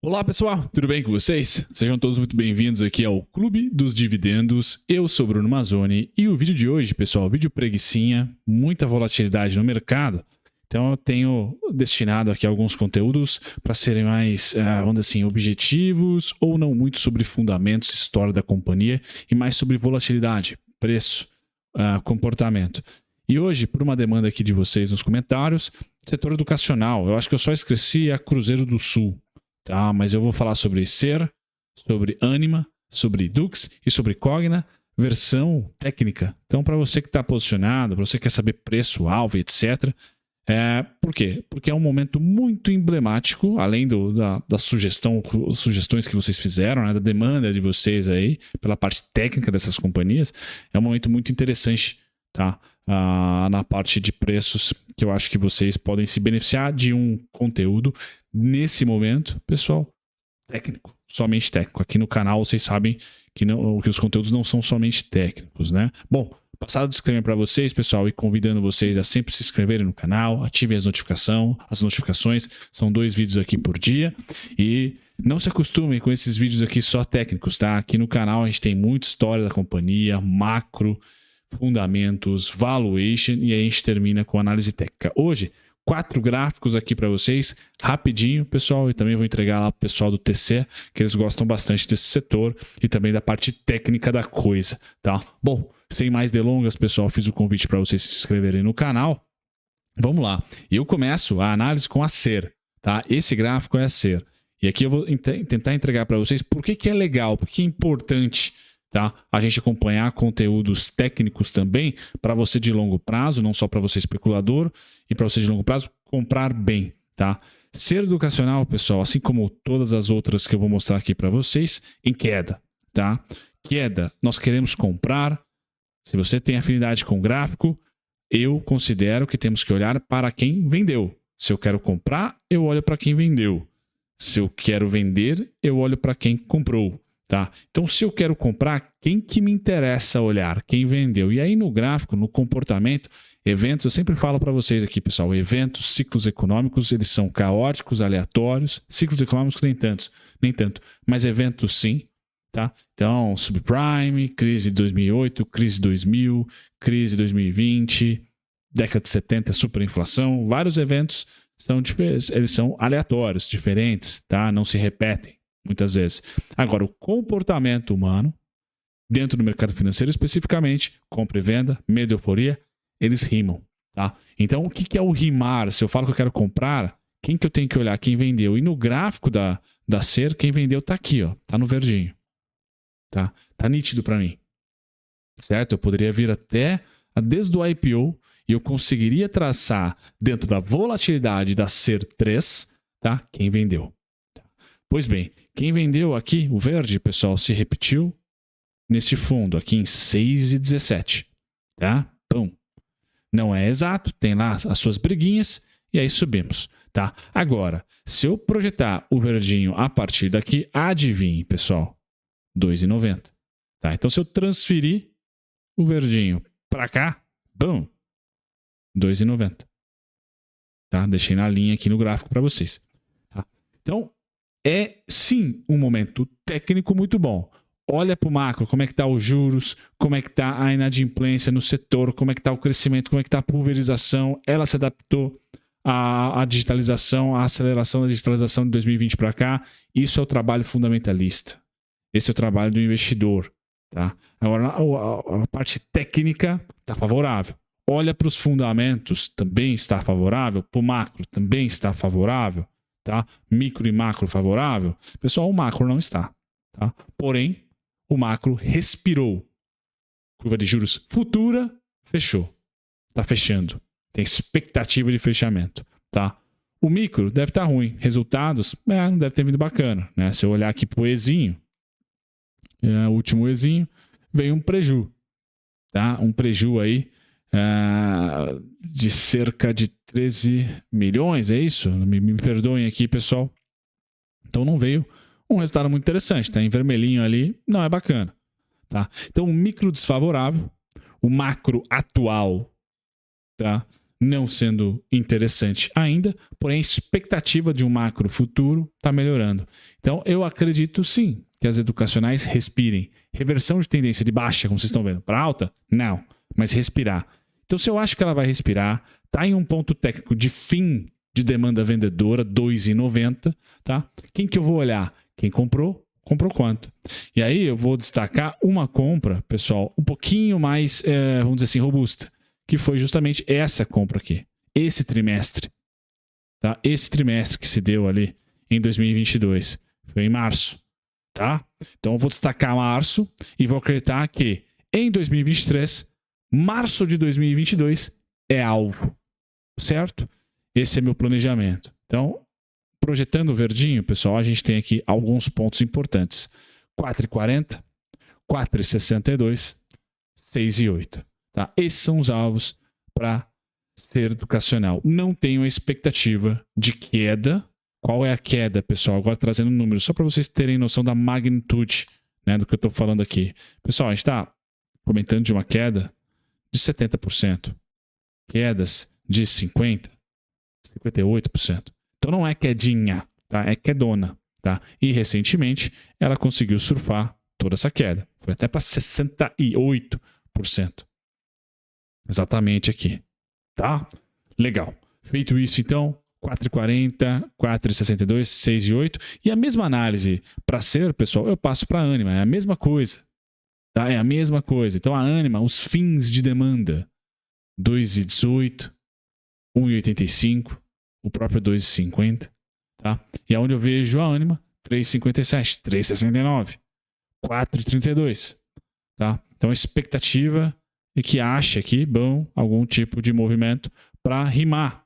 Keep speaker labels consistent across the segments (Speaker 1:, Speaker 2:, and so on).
Speaker 1: Olá pessoal, tudo bem com vocês? Sejam todos muito bem-vindos aqui ao Clube dos Dividendos. Eu sou Bruno Mazzoni e o vídeo de hoje, pessoal, vídeo preguicinha, muita volatilidade no mercado. Então eu tenho destinado aqui alguns conteúdos para serem mais, vamos dizer assim, objetivos ou não muito sobre fundamentos, história da companhia e mais sobre volatilidade, preço, comportamento. E hoje, por uma demanda aqui de vocês nos comentários, setor educacional, eu acho que eu só esqueci a Cruzeiro do Sul. Tá, mas eu vou falar sobre Ser, sobre Anima, sobre Dux e sobre Cogna, versão técnica. Então, para você que está posicionado, para você que quer saber preço, alvo, etc. Por quê? Porque é um momento muito emblemático, além das sugestões que vocês fizeram, né, da demanda de vocês aí, pela parte técnica dessas companhias, é um momento muito interessante, tá? Na parte de preços, que eu acho que vocês podem se beneficiar de um conteúdo nesse momento, pessoal, técnico, somente técnico. Aqui no canal vocês sabem que os conteúdos não são somente técnicos, né? Bom, passado o disclaimer para vocês, pessoal, e convidando vocês a sempre se inscreverem no canal, ativem as notificações, são 2 vídeos aqui por dia, e não se acostumem com esses vídeos aqui só técnicos, tá? Aqui no canal a gente tem muita história da companhia, macro, fundamentos, valuation, e aí a gente termina com análise técnica. Hoje, 4 gráficos aqui para vocês, rapidinho, pessoal, e também vou entregar lá para o pessoal do TC, que eles gostam bastante desse setor e também da parte técnica da coisa, tá? Bom, sem mais delongas, pessoal, fiz o convite para vocês se inscreverem no canal. Vamos lá. E eu começo a análise com a Ser, tá? Esse gráfico é a Ser. E aqui eu vou tentar entregar para vocês por que é legal, por que é importante, tá? A gente acompanhar conteúdos técnicos também para você de longo prazo, não só para você especulador, e para você de longo prazo comprar bem, tá? Ser educacional, pessoal, assim como todas as outras que eu vou mostrar aqui para vocês, em queda, tá? Queda, nós queremos comprar. Se você tem afinidade com gráfico, eu considero que temos que olhar para quem vendeu. Se eu quero comprar, eu olho para quem vendeu. Se eu quero vender, eu olho para quem comprou. Tá? Então, se eu quero comprar, quem que me interessa olhar? Quem vendeu? E aí no gráfico, no comportamento, eventos, eu sempre falo para vocês aqui, pessoal, eventos, ciclos econômicos, eles são caóticos, aleatórios, ciclos econômicos nem tanto, mas eventos sim, tá? Então, subprime, crise de 2008, crise de 2000, crise de 2020, década de 70, superinflação, vários eventos eles são aleatórios, diferentes, tá? Não se repetem muitas vezes. Agora, o comportamento humano, dentro do mercado financeiro especificamente, compra e venda, medo e euforia, eles rimam, tá? Então, o que é o rimar? Se eu falo que eu quero comprar, quem que eu tenho que olhar? Quem vendeu? E no gráfico da Ser, quem vendeu tá aqui, ó, tá no verdinho, tá? Tá nítido para mim, certo? Eu poderia vir até desde o IPO e eu conseguiria traçar dentro da volatilidade da Ser 3, tá? Quem vendeu. Pois bem, quem vendeu aqui, o verde, pessoal, se repetiu nesse fundo aqui em 6,17, tá? Pum. Não é exato, tem lá as suas briguinhas e aí subimos, tá? Agora, se eu projetar o verdinho a partir daqui, adivinhe, pessoal, 2,90, tá? Então, se eu transferir o verdinho para cá, bum, 2,90, tá? Deixei na linha aqui no gráfico para vocês, tá? Então, é sim um momento técnico muito bom. Olha para o macro, como é que está os juros, como é que está a inadimplência no setor, como é que está o crescimento, como é que está a pulverização. Ela se adaptou à digitalização, à aceleração da digitalização de 2020 para cá. Isso é o trabalho fundamentalista. Esse é o trabalho do investidor. Tá? Agora, a parte técnica está favorável. Olha para os fundamentos, também está favorável. Para o macro, também está favorável. Tá? Micro e macro favorável. Pessoal, o macro não está. Tá? Porém, o macro respirou. Curva de juros futura fechou. Está fechando. Tem expectativa de fechamento. Tá? O micro deve estar ruim. Resultados, não deve ter vindo bacana. Né? Se eu olhar aqui para o Ezinho, o último Ezinho, veio um preju. Tá? Um preju aí de cerca de 13 milhões, é isso? Me perdoem aqui, pessoal. Então não veio um resultado muito interessante, tá? Em vermelhinho ali, não é bacana, tá? Então o micro desfavorável, o macro atual, tá? não sendo interessante ainda, porém a expectativa de um macro futuro está melhorando. Então eu acredito sim que as educacionais respirem. Reversão de tendência de baixa, como vocês estão vendo, para alta? Não, mas respirar. Então se eu acho que ela vai respirar, está em um ponto técnico de fim de demanda vendedora, 2,90, tá? Quem que eu vou olhar? Quem comprou? Comprou quanto? E aí eu vou destacar uma compra, pessoal, um pouquinho mais, vamos dizer assim, robusta, que foi justamente essa compra aqui, esse trimestre, tá? Esse trimestre que se deu ali em 2022, foi em março, tá? Então eu vou destacar março e vou acreditar que em 2023, março de 2022 é alvo, certo? Esse é meu planejamento. Então, projetando o verdinho, pessoal, a gente tem aqui alguns pontos importantes. 4,40, 4,62, 6,8. Tá? Esses são os alvos para ser educacional. Não tenho a expectativa de queda. Qual é a queda, pessoal? Agora trazendo números, só para vocês terem noção da magnitude, né, do que eu estou falando aqui. Pessoal, a gente está comentando de uma queda de 70%. Quedas de 50%, 58%. Então não é quedinha, tá? É quedona, tá? E recentemente ela conseguiu surfar toda essa queda. Foi até para 68%. Exatamente aqui, tá? Legal. Feito isso então, 4,40, 4,62, 6,8. E a mesma análise para ser, pessoal, eu passo para a Ânima. É a mesma coisa, tá? É a mesma coisa. Então a Ânima, os fins de demanda, 2,18, 1,85, o próprio 2,50, tá? E aonde eu vejo a Ânima, 3,57, 3,69, 4,32, tá? Então a expectativa é que ache aqui, bom, algum tipo de movimento para rimar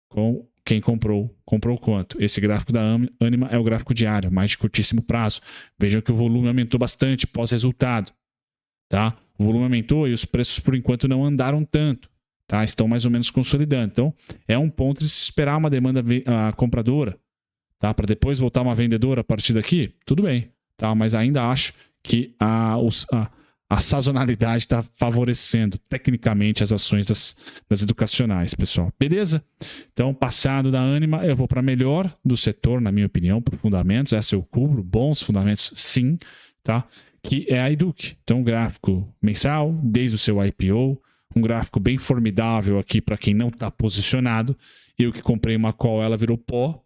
Speaker 1: com quem comprou. Comprou quanto? Esse gráfico da Ânima é o gráfico diário, mais de curtíssimo prazo. Vejam que o volume aumentou bastante pós-resultado, tá? O volume aumentou e os preços por enquanto não andaram tanto. Tá? Estão mais ou menos consolidando. Então, é um ponto de se esperar uma demanda compradora, tá? Para depois voltar uma vendedora a partir daqui, tudo bem. Tá? Mas ainda acho que a sazonalidade está favorecendo tecnicamente as ações das educacionais, pessoal. Beleza? Então, passado da Ânima, eu vou para melhor do setor, na minha opinião, por fundamentos. Essa eu cubro. Bons fundamentos, sim. Tá? Que é a Educ. Então, gráfico mensal, desde o seu IPO, um gráfico bem formidável aqui para quem não está posicionado. Eu que comprei uma call, ela virou pó.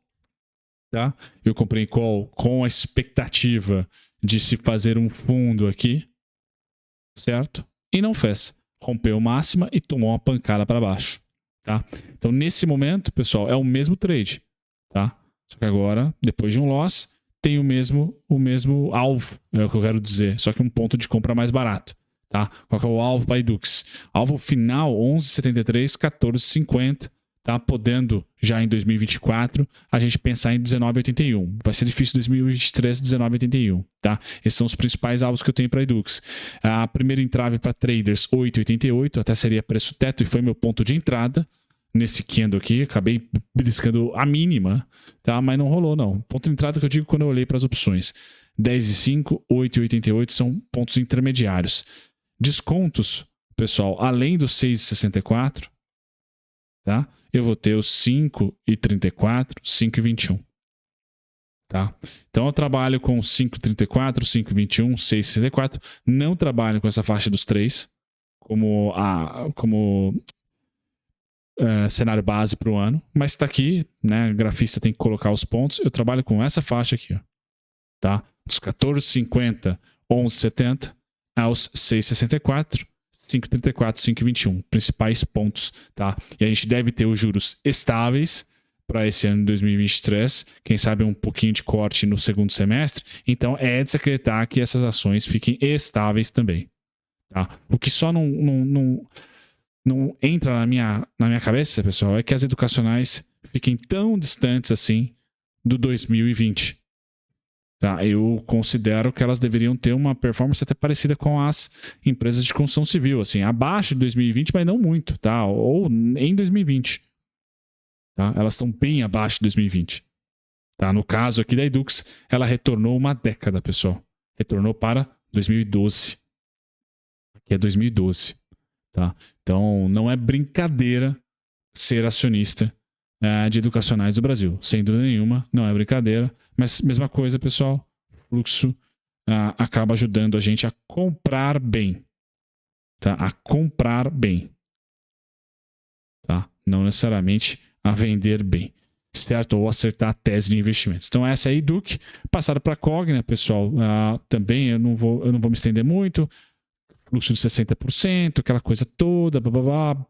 Speaker 1: Tá? Eu comprei call com a expectativa de se fazer um fundo aqui. Certo? E não fez. Rompeu máxima e tomou uma pancada para baixo. Tá? Então, nesse momento, pessoal, é o mesmo trade. Tá? Só que agora, depois de um loss, tem o mesmo alvo, é o que eu quero dizer. Só que um ponto de compra mais barato. Tá? Qual que é o alvo para Edux? Alvo final 11,73, 14,50, tá? Podendo já em 2024 a gente pensar em 19,81. Vai ser difícil 2023, 19,81, tá? Esses são os principais alvos que eu tenho para Edux. A primeira entrave para traders 8,88, até seria preço teto e foi meu ponto de entrada nesse candle aqui. Acabei beliscando a mínima, tá? Mas não rolou não. Ponto de entrada que eu digo quando eu olhei para as opções. 10,5, 8,88 são pontos intermediários. Descontos, pessoal, além dos 6,64, tá? Eu vou ter os 5,34, 5,21. Tá? Então eu trabalho com 5,34, 5,21, 6,64. Não trabalho com essa faixa dos 3 como cenário base para o ano, mas está aqui, né? O grafista tem que colocar os pontos. Eu trabalho com essa faixa aqui, ó, tá? Dos 14,50, 11,70 aos 6,64, 5,34, 5,21, principais pontos, tá? E a gente deve ter os juros estáveis para esse ano de 2023, quem sabe um pouquinho de corte no segundo semestre. Então é de se acreditar que essas ações fiquem estáveis também, tá? O que só não entra na minha cabeça, pessoal, é que as educacionais fiquem tão distantes assim do 2020. Tá, eu considero que elas deveriam ter uma performance até parecida com as empresas de construção civil, assim, abaixo de 2020, mas não muito, tá? Ou em 2020. Tá? Elas estão bem abaixo de 2020. Tá? No caso aqui da Edux, ela retornou uma década, pessoal. Retornou para 2012. Aqui é 2012. tá? Então, não é brincadeira ser acionista de educacionais do Brasil. Sem dúvida nenhuma, não é brincadeira. Mas, mesma coisa, pessoal, fluxo acaba ajudando a gente a comprar bem. Tá? A comprar bem. Tá? Não necessariamente a vender bem. Certo? Ou acertar a tese de investimentos. Então, essa é a Educ. Passada para a Cogna, pessoal, também eu não vou me estender muito. Fluxo de 60%, aquela coisa toda, blá, blá, blá,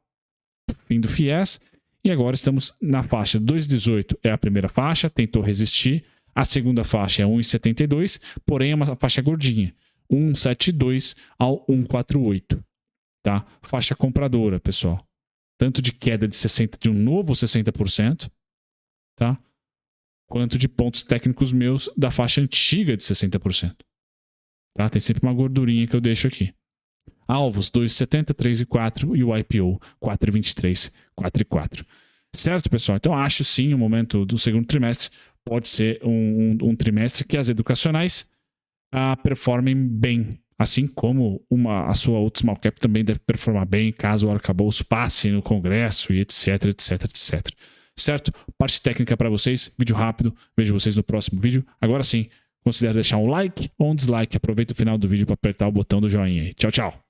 Speaker 1: fim do FIES. E agora estamos na faixa 2,18 é a primeira faixa, tentou resistir. A segunda faixa é 1,72, porém é uma faixa gordinha. 1,72 ao 1,48. Tá? Faixa compradora, pessoal. Tanto de queda de um novo 60%, tá? Quanto de pontos técnicos meus da faixa antiga de 60%. Tá? Tem sempre uma gordurinha que eu deixo aqui. Alvos 2,70, 3,4 e o IPO 4,23, 4,4. Certo, pessoal? Então acho sim o momento do segundo trimestre pode ser um trimestre que as educacionais performem bem. Assim como a sua outra small cap também deve performar bem caso o arcabouço passe no Congresso e etc, etc, etc. Certo? Parte técnica para vocês, vídeo rápido. Vejo vocês no próximo vídeo. Agora sim, considere deixar um like ou um dislike. Aproveita o final do vídeo para apertar o botão do joinha aí. Tchau, tchau.